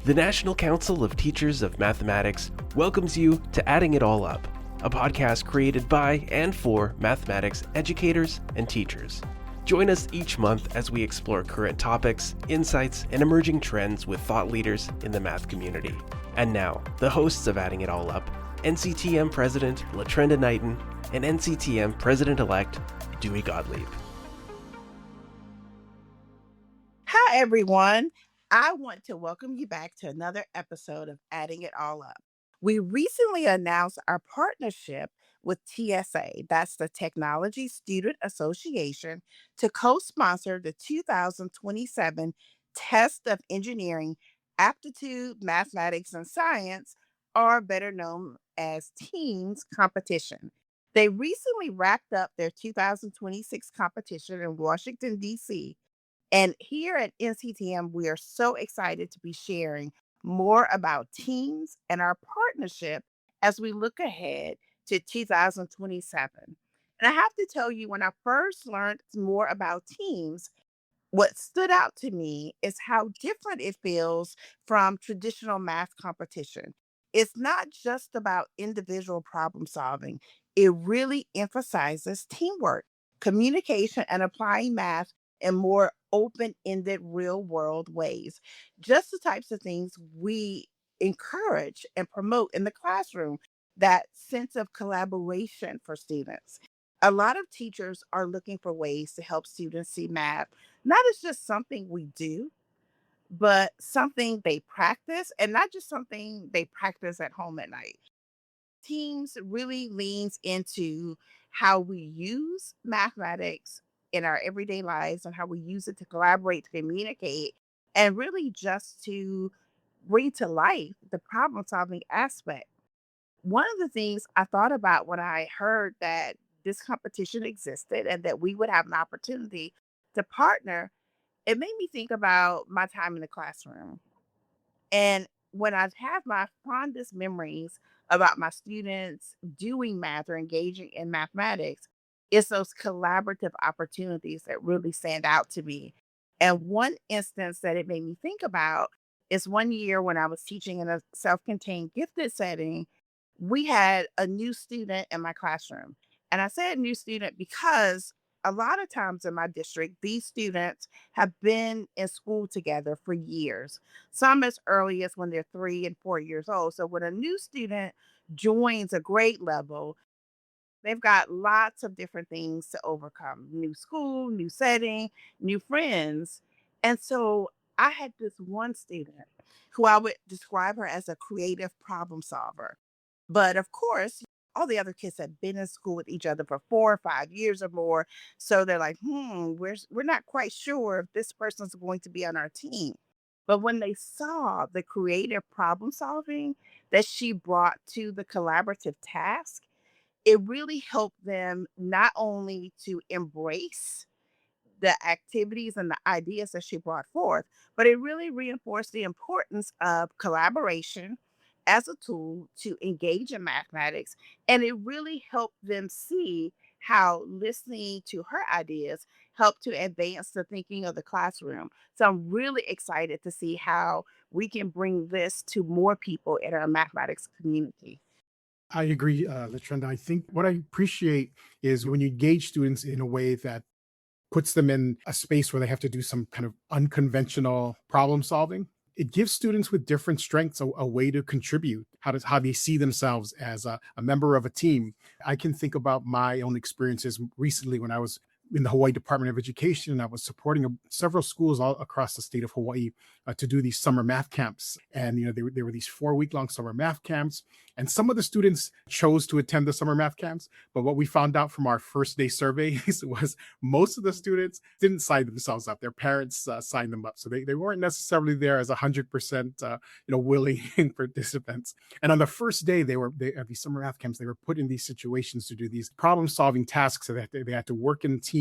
The National Council of Teachers of Mathematics welcomes you to Adding It All Up, a podcast created by and for mathematics educators and teachers. Join us each month as we explore current topics, insights, and emerging trends with thought leaders in the math community. And now, the hosts of Adding It All Up, NCTM President Latrenda Knighten and NCTM President-elect Dewey Gottlieb. Hi, everyone. I want to welcome you back to another episode of Adding It All Up. We recently announced our partnership with TSA, that's the Technology Student Association, to co-sponsor the 2027 Test of Engineering Aptitude, Mathematics, and Science, or better known as TEAMS competition. They recently wrapped up their 2026 competition in Washington, D.C. And here at NCTM, we are so excited to be sharing more about teams and our partnership as we look ahead to 2027. And I have to tell you, when I first learned more about teams, what stood out to me is how different it feels from traditional math competition. It's not just about individual problem solving, it really emphasizes teamwork, communication, and applying math in more open ended, real world ways. Just the types of things we encourage and promote in the classroom, that sense of collaboration for students. A lot of teachers are looking for ways to help students see math not as just something we do, but something they practice, and not just something they practice at home at night. Teams really leans into how we use mathematics in our everyday lives and how we use it to collaborate, to communicate, and really just to bring to life the problem solving aspect. One of the things I thought about when I heard that this competition existed and that we would have an opportunity to partner, it made me think about my time in the classroom. And when I have my fondest memories about my students doing math or engaging in mathematics, it's those collaborative opportunities that really stand out to me. And one instance that it made me think about is one year when I was teaching in a self contained gifted setting, we had a new student in my classroom. And I said new student because a lot of times in my district, these students have been in school together for years, some as early as when they're 3 and 4 years old. So when a new student joins a grade level, they've got lots of different things to overcome: new school, new setting, new friends. And so I had this one student who I would describe her as a creative problem solver. But of course, all the other kids had been in school with each other for 4 or 5 years or more. So they're like, we're not quite sure if this person's going to be on our team. But when they saw the creative problem solving that she brought to the collaborative task, it really helped them not only to embrace the activities and the ideas that she brought forth, but it really reinforced the importance of collaboration as a tool to engage in mathematics. And it really helped them see how listening to her ideas helped to advance the thinking of the classroom. So I'm really excited to see how we can bring this to more people in our mathematics community. I agree, Latrenda. I think what I appreciate is when you engage students in a way that puts them in a space where they have to do some kind of unconventional problem solving. It gives students with different strengths a way to contribute, how they see themselves as a member of a team. I can think about my own experiences recently when I was in the Hawaii Department of Education, and I was supporting several schools all across the state of Hawaii to do these summer math camps. And there were these 4 week long summer math camps, and some of the students chose to attend the summer math camps. But what we found out from our first day surveys was most of the students didn't sign themselves up. Their parents signed them up, so they weren't necessarily there as 100% willing participants. And on the first day, at these summer math camps, they were put in these situations to do these problem solving tasks that they had to work in teams.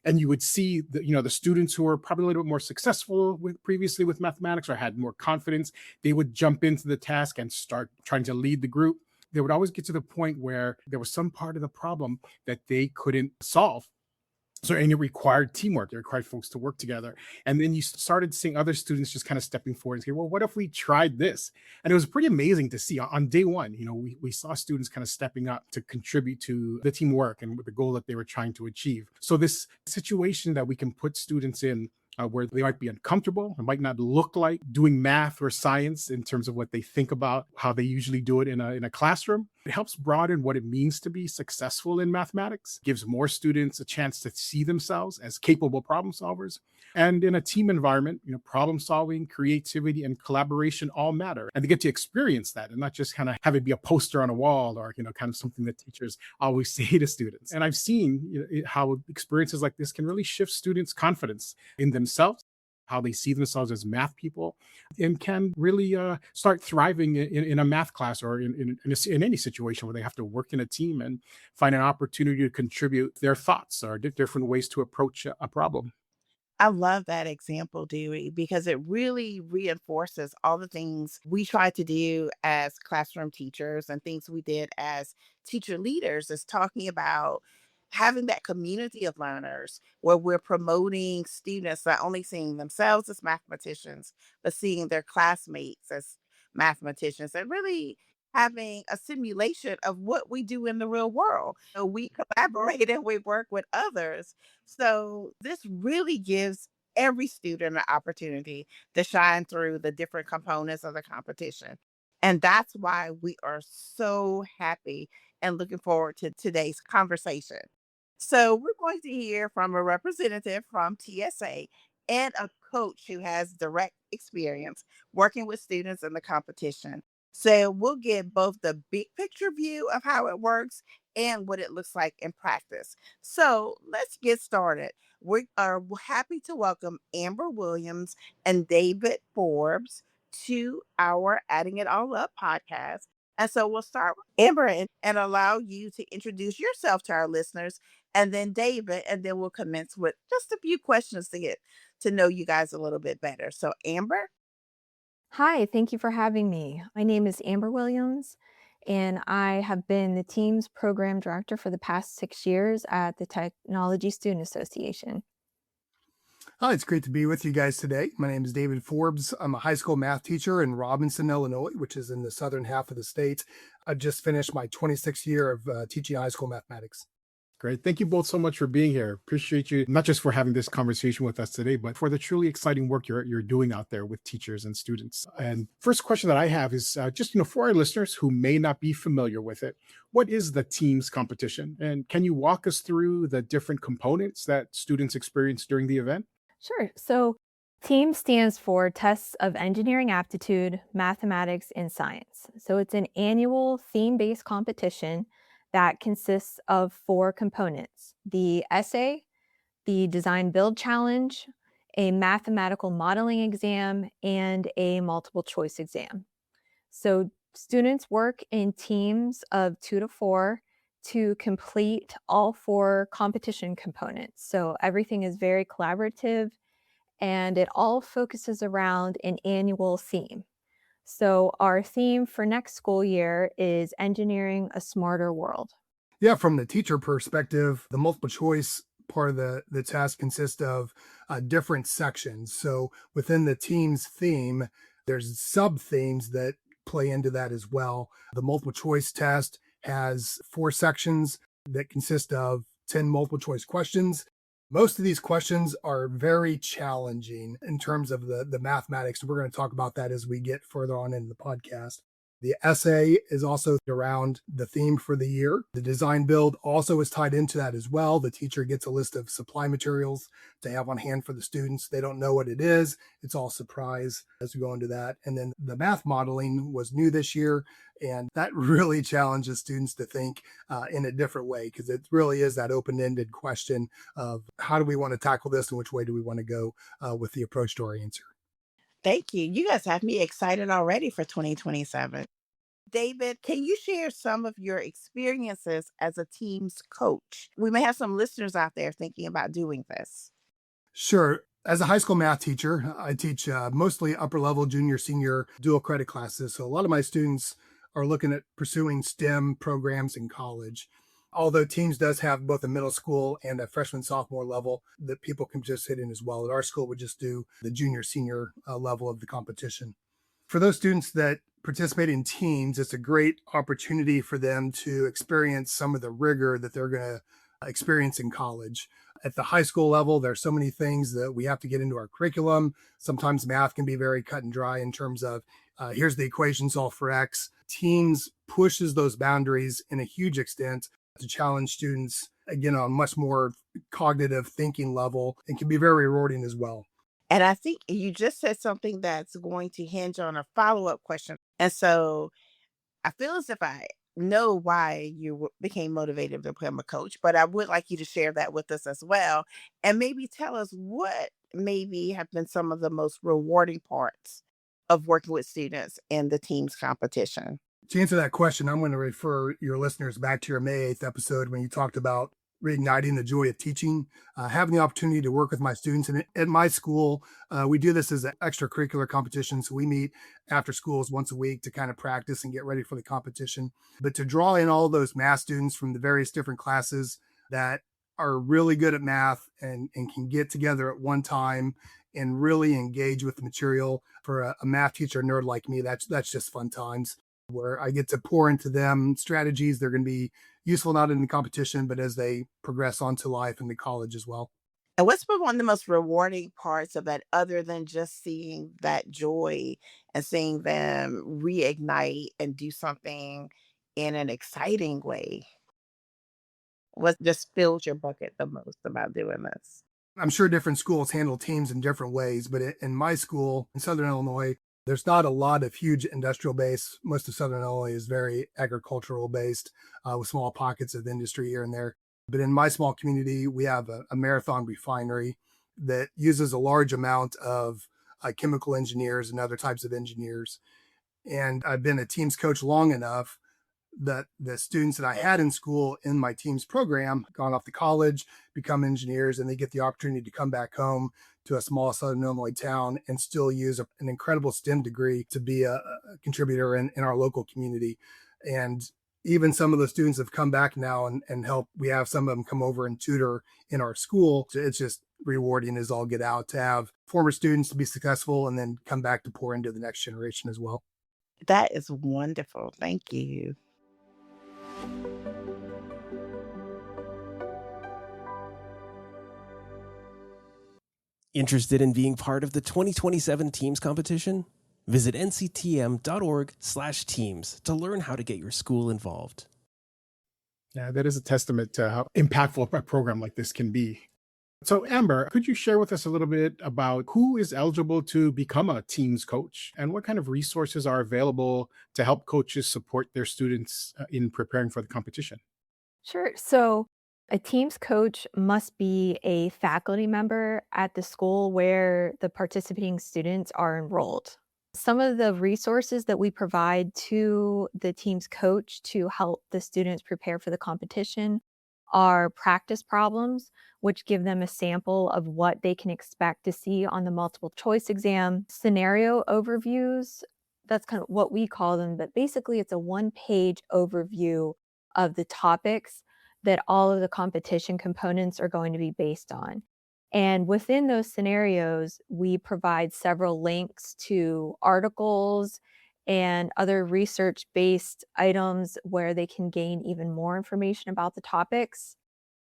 And you would see the students who were probably a little bit more successful previously with mathematics or had more confidence, they would jump into the task and start trying to lead the group. They would always get to the point where there was some part of the problem that they couldn't solve. And it required teamwork. It required folks to work together. And then you started seeing other students just kind of stepping forward and saying, well, what if we tried this? And it was pretty amazing to see on day one, we saw students kind of stepping up to contribute to the teamwork and the goal that they were trying to achieve. So this situation that we can put students in where they might be uncomfortable. It might not look like doing math or science in terms of what they think about how they usually do it in a classroom. It helps broaden what it means to be successful in mathematics, gives more students a chance to see themselves as capable problem solvers. And in a team environment, problem solving, creativity, and collaboration all matter. And they get to experience that and not just kind of have it be a poster on a wall or, kind of something that teachers always say to students. And I've seen how experiences like this can really shift students' confidence in themselves, how they see themselves as math people, and can really start thriving in a math class or in any situation where they have to work in a team and find an opportunity to contribute their thoughts or different ways to approach a problem. I love that example, Dewey, because it really reinforces all the things we try to do as classroom teachers and things we did as teacher leaders is talking about having that community of learners where we're promoting students not only seeing themselves as mathematicians, but seeing their classmates as mathematicians and really having a simulation of what we do in the real world. So we collaborate and we work with others, so this really gives every student an opportunity to shine through the different components of the competition. And that's why we are so happy and looking forward to today's conversation. So, we're going to hear from a representative from TSA and a coach who has direct experience working with students in the competition. So, we'll get both the big picture view of how it works and what it looks like in practice. So let's get started. We are happy to welcome Amber Williams and David Forbes to our Adding It All Up podcast. And so we'll start with Amber and allow you to introduce yourself to our listeners, and then David, and then we'll commence with just a few questions to get to know you guys a little bit better. So, Amber? Hi, thank you for having me. My name is Amber Williams, and I have been the team's program director for the past 6 years at the Technology Student Association. Hi, it's great to be with you guys today. My name is David Forbes. I'm a high school math teacher in Robinson, Illinois, which is in the southern half of the state. I've just finished my 26th year of teaching high school mathematics. Great. Thank you both so much for being here. Appreciate you, not just for having this conversation with us today, but for the truly exciting work you're doing out there with teachers and students. And first question that I have is just, for our listeners who may not be familiar with it, what is the TEAMS competition? And can you walk us through the different components that students experience during the event? Sure. So TEAM stands for Tests of Engineering Aptitude, Mathematics, and Science. So it's an annual theme-based competition that consists of 4 components: the essay, the design build challenge, a mathematical modeling exam, and a multiple choice exam. So students work in teams of 2 to 4 to complete all 4 competition components. So everything is very collaborative and it all focuses around an annual theme. So our theme for next school year is Engineering a Smarter World. Yeah, from the teacher perspective, the multiple choice part of the test consists of different sections. So within the team's theme, there's sub themes that play into that as well. The multiple choice test has 4 sections that consist of 10 multiple choice questions. Most of these questions are very challenging in terms of the mathematics. We're going to talk about that as we get further on in the podcast. The essay is also around the theme for the year. The design build also is tied into that as well. The teacher gets a list of supply materials to have on hand for the students. They don't know what it is. It's all surprise as we go into that. And then the math modeling was new this year, and that really challenges students to think in a different way, because it really is that open-ended question of how do we want to tackle this and which way do we want to go with the approach to our answer. Thank you. You guys have me excited already for 2027. David, can you share some of your experiences as a team's coach? We may have some listeners out there thinking about doing this. Sure. As a high school math teacher, I teach mostly upper level, junior, senior dual credit classes. So a lot of my students are looking at pursuing STEM programs in college. Although Teams does have both a middle school and a freshman sophomore level that people can participate in as well. At our school, we just do the junior senior level of the competition. For those students that participate in teams, it's a great opportunity for them to experience some of the rigor that they're going to experience in college. At the high school level, there's so many things that we have to get into our curriculum. Sometimes math can be very cut and dry in terms of here's the equation, solve for X. Teams pushes those boundaries in a huge extent to challenge students, again, on a much more cognitive thinking level, and can be very rewarding as well. And I think you just said something that's going to hinge on a follow-up question. And so I feel as if I know why you became motivated to become a coach, but I would like you to share that with us as well. And maybe tell us what maybe have been some of the most rewarding parts of working with students in the team's competition. To answer that question, I'm going to refer your listeners back to your May 8th episode when you talked about reigniting the joy of teaching, having the opportunity to work with my students. And at my school, we do this as an extracurricular competition. So we meet after schools once a week to kind of practice and get ready for the competition. But to draw in all those math students from the various different classes that are really good at math and can get together at one time and really engage with the material, for a math teacher nerd like me, that's just fun times where I get to pour into them strategies. They're going to be useful not in the competition, but as they progress onto life and the college as well. And what's been one of the most rewarding parts of that, other than just seeing that joy and seeing them reignite and do something in an exciting way? What just fills your bucket the most about doing this? I'm sure different schools handle teams in different ways, but in my school in Southern Illinois, there's not a lot of huge industrial base. Most of Southern Illinois is very agricultural based, with small pockets of industry here and there. But in my small community, we have a Marathon refinery that uses a large amount of chemical engineers and other types of engineers. And I've been a teams coach long enough that the students that I had in school in my teams program gone off to college, become engineers, and they get the opportunity to come back home to a small Southern Illinois town and still use an incredible STEM degree to be a contributor in our local community. And even some of the students have come back now and help. We have some of them come over and tutor in our school. So it's just rewarding as all get out to have former students to be successful and then come back to pour into the next generation as well. That is wonderful. Thank you. Interested in being part of the 2027 Teams competition? Visit nctm.org/teams to learn how to get your school involved. Yeah, that is a testament to how impactful a program like this can be. So, Amber, could you share with us a little bit about who is eligible to become a Teams coach and what kind of resources are available to help coaches support their students in preparing for the competition? Sure. So a Teams coach must be a faculty member at the school where the participating students are enrolled. Some of the resources that we provide to the Teams coach to help the students prepare for the competition are practice problems, which give them a sample of what they can expect to see on the multiple choice exam, scenario overviews. That's kind of what we call them, but basically it's a one-page overview of the topics that all of the competition components are going to be based on. And within those scenarios, we provide several links to articles and other research-based items where they can gain even more information about the topics.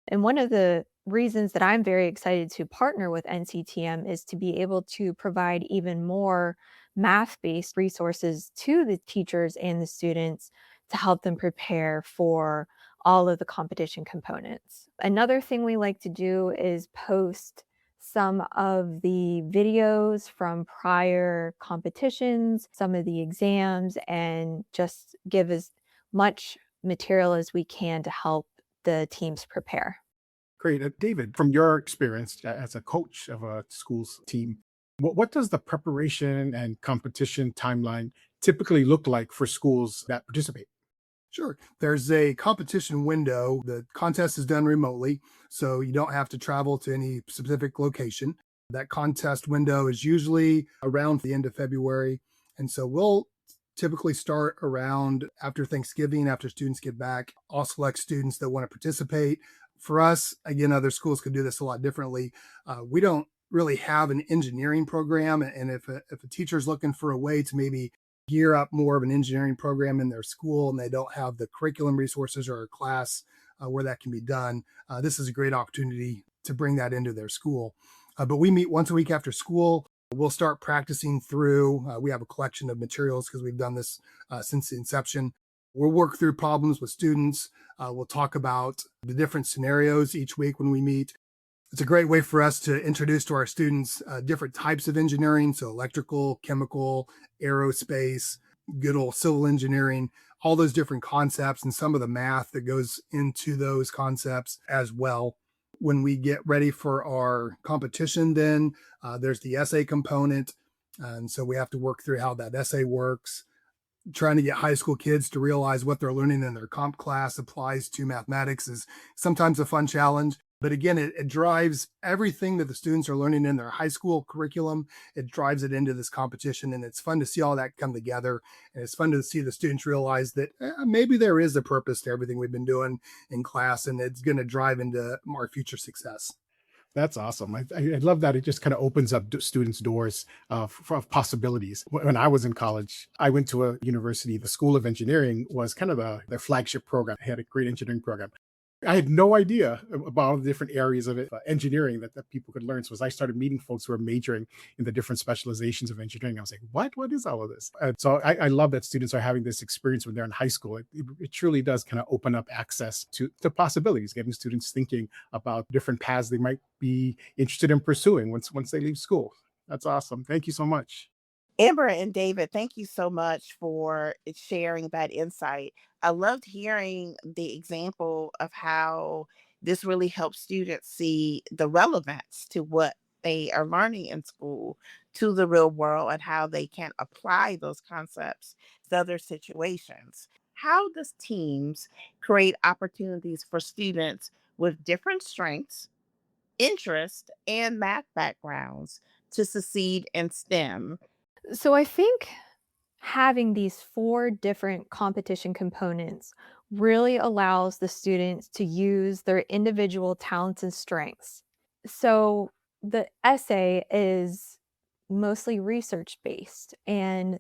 And one of the reasons that I'm very excited to partner with NCTM is to be able to provide even more math-based resources to the teachers and the students to help them prepare for all of the competition components. Another thing we like to do is post some of the videos from prior competitions, some of the exams, and just give as much material as we can to help the teams prepare. Great. David, from your experience as a coach of a school's team, what does the preparation and competition timeline typically look like for schools that participate? Sure. There's a competition window. The contest is done remotely, so you don't have to travel to any specific location. That contest window is usually around the end of February. And so we'll typically start around after Thanksgiving, after students get back. I'll select students that want to participate. For us, again, other schools could do this a lot differently. We don't really have an engineering program. And if a teacher's looking for a way to maybe gear up more of an engineering program in their school and they don't have the curriculum resources or a class where that can be done, this is a great opportunity to bring that into their school. But we meet once a week after school. We'll start practicing through. We have a collection of materials because we've done this since the inception. We'll work through problems with students. We'll talk about the different scenarios each week when we meet. It's a great way for us to introduce to our students different types of engineering. So electrical, chemical, aerospace, good old civil engineering, all those different concepts and some of the math that goes into those concepts as well. When we get ready for our competition, then there's the essay component. And so we have to work through how that essay works. Trying to get high school kids to realize what they're learning in their comp class applies to mathematics is sometimes a fun challenge. But again, it drives everything that the students are learning in their high school curriculum. It drives it into this competition, and it's fun to see all that come together. And it's fun to see the students realize that maybe there is a purpose to everything we've been doing in class, and it's going to drive into our future success. That's awesome. I love that it just kind of opens up students' doors for possibilities. When I was in college, I went to a university. The School of Engineering was kind of their flagship program. They had a great engineering program. I had no idea about all the different areas of it, engineering that people could learn. So as I started meeting folks who are majoring in the different specializations of engineering, I was like, what is all of this? And so I love that students are having this experience when they're in high school. It truly does kind of open up access to possibilities, getting students thinking about different paths they might be interested in pursuing once they leave school. That's awesome. Thank you so much. Amber and David, thank you so much for sharing that insight. I loved hearing the example of how this really helps students see the relevance to what they are learning in school to the real world and how they can apply those concepts to other situations. How does teams create opportunities for students with different strengths, interests, and math backgrounds to succeed in STEM? So I think having these 4 different competition components really allows the students to use their individual talents and strengths. So the essay is mostly research based and,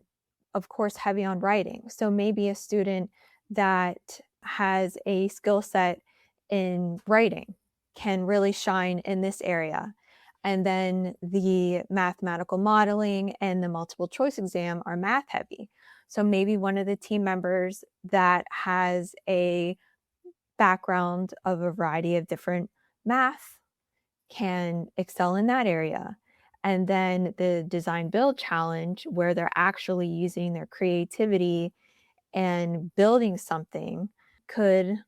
of course, heavy on writing. So maybe a student that has a skill set in writing can really shine in this area. And then the mathematical modeling and the multiple choice exam are math heavy. So maybe one of the team members that has a background of a variety of different math can excel in that area. And then the design build challenge, where they're actually using their creativity and building something, could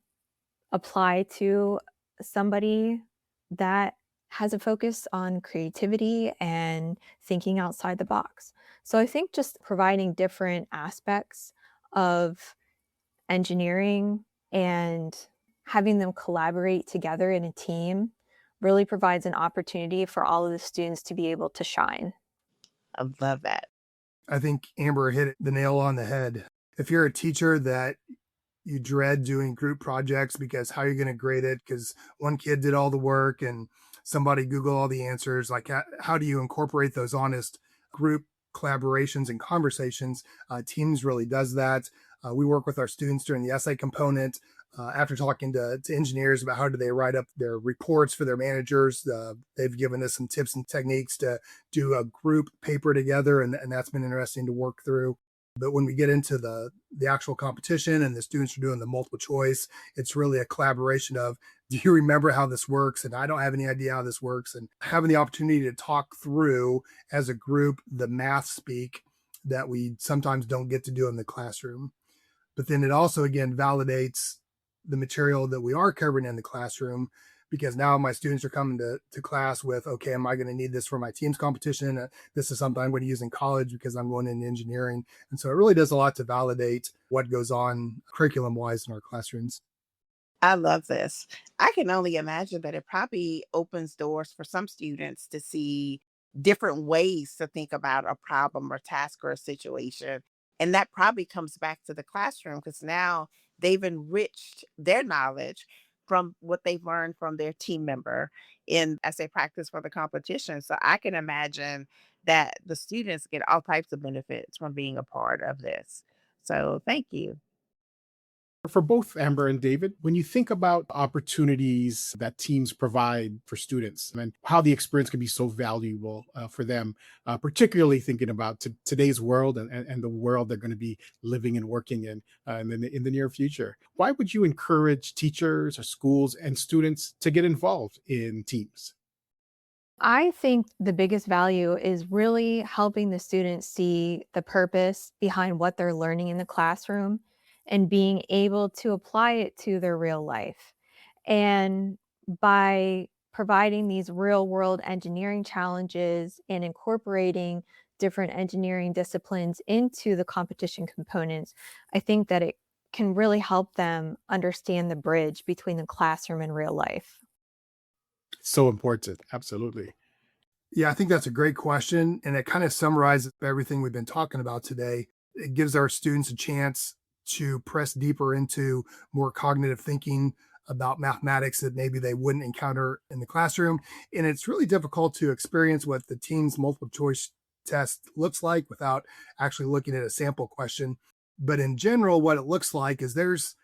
apply to somebody that has a focus on creativity and thinking outside the box. So I think just providing different aspects of engineering and having them collaborate together in a team really provides an opportunity for all of the students to be able to shine. I love that. I think Amber hit the nail on the head. If you're a teacher that you dread doing group projects because how are you going to grade it? Because one kid did all the work and somebody Google all the answers. Like how do you incorporate those honest group collaborations and conversations? Teams really does that. We work with our students during the essay component. After talking to engineers about how do they write up their reports for their managers, they've given us some tips and techniques to do a group paper together, and that's been interesting to work through. But when we get into the actual competition and the students are doing the multiple choice, it's really a collaboration of, do you remember how this works? And I don't have any idea how this works. And having the opportunity to talk through as a group the math speak that we sometimes don't get to do in the classroom. But then it also, again, validates the material that we are covering in the classroom, because now my students are coming to class with, okay, am I going to need this for my team's competition? This is something I'm going to use in college because I'm going into engineering. And so it really does a lot to validate what goes on curriculum wise in our classrooms. I love this. I can only imagine that it probably opens doors for some students to see different ways to think about a problem or task or a situation And that probably comes back to the classroom because now they've enriched their knowledge from what they've learned from their team member in as they practice for the competition. So I can imagine that the students get all types of benefits from being a part of this. So thank you. For both Amber and David, when you think about opportunities that teams provide for students and how the experience can be so valuable for them, particularly thinking about today's world and the world they're going to be living and working in the near future, why would you encourage teachers or schools and students to get involved in teams? I think the biggest value is really helping the students see the purpose behind what they're learning in the classroom and being able to apply it to their real life. And by providing these real world engineering challenges and incorporating different engineering disciplines into the competition components, I think that it can really help them understand the bridge between the classroom and real life. So important. Absolutely. Yeah, I think that's a great question. And it kind of summarizes everything we've been talking about today. It gives our students a chance to press deeper into more cognitive thinking about mathematics that maybe they wouldn't encounter in the classroom. And it's really difficult to experience what the team's multiple choice test looks like without actually looking at a sample question. But in general, what it looks like is there's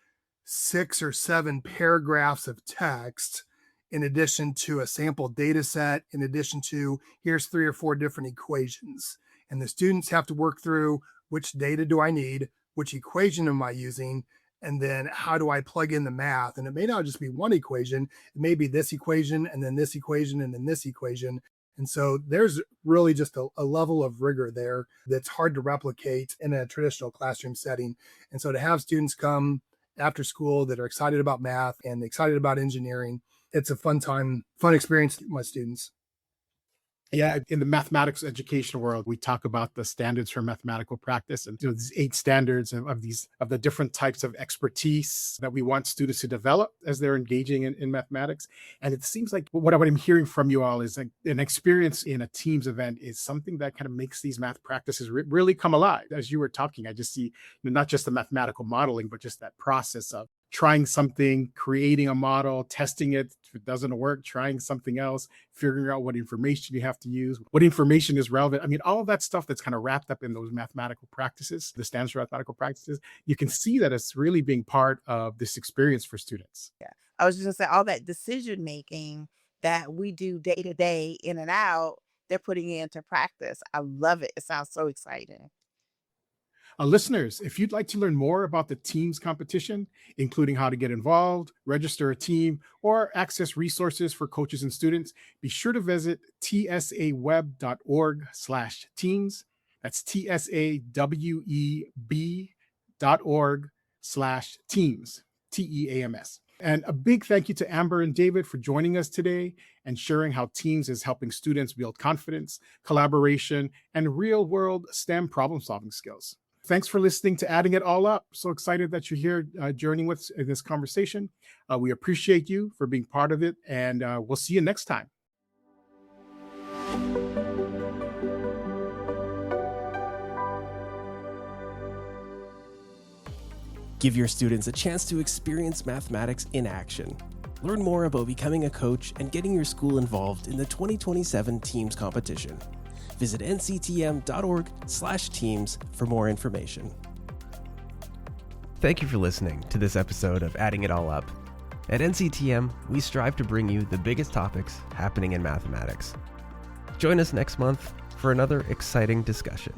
6 or 7 paragraphs of text in addition to a sample data set, in addition to here's 3 or 4 different equations. And the students have to work through which data do I need, which equation am I using, and then how do I plug in the math? And it may not just be one equation, it may be this equation, and then this equation, and then this equation. And so there's really just a level of rigor there that's hard to replicate in a traditional classroom setting. And so to have students come after school that are excited about math and excited about engineering, it's a fun time, fun experience with my students. Yeah, in the mathematics education world, we talk about the standards for mathematical practice, and these 8 standards of the different types of expertise that we want students to develop as they're engaging in mathematics. And it seems like what I'm hearing from you all is like an experience in a Teams event is something that kind of makes these math practices really come alive. As you were talking, I just see not just the mathematical modeling, but just that process of trying something, creating a model, testing it. If it doesn't work, trying something else, figuring out what information you have to use, what information is relevant. I mean, all of that stuff that's kind of wrapped up in those mathematical practices, the standards for mathematical practices, you can see that it's really being part of this experience for students. Yeah. I was just gonna say all that decision making that we do day to day in and out, they're putting it into practice. I love it. It sounds so exciting. Listeners, if you'd like to learn more about the Teams competition, including how to get involved, register a team, or access resources for coaches and students, be sure to visit tsaweb.org/teams. That's tsaweb.org/teams, TEAMS. And a big thank you to Amber and David for joining us today and sharing how Teams is helping students build confidence, collaboration, and real-world STEM problem-solving skills. Thanks for listening to Adding It All Up. So excited that you're here joining with us in this conversation. We appreciate you for being part of it, and we'll see you next time. Give your students a chance to experience mathematics in action. Learn more about becoming a coach and getting your school involved in the 2027 Teams competition. Visit nctm.org/teams for more information. Thank you for listening to this episode of Adding It All Up. At NCTM, we strive to bring you the biggest topics happening in mathematics. Join us next month for another exciting discussion.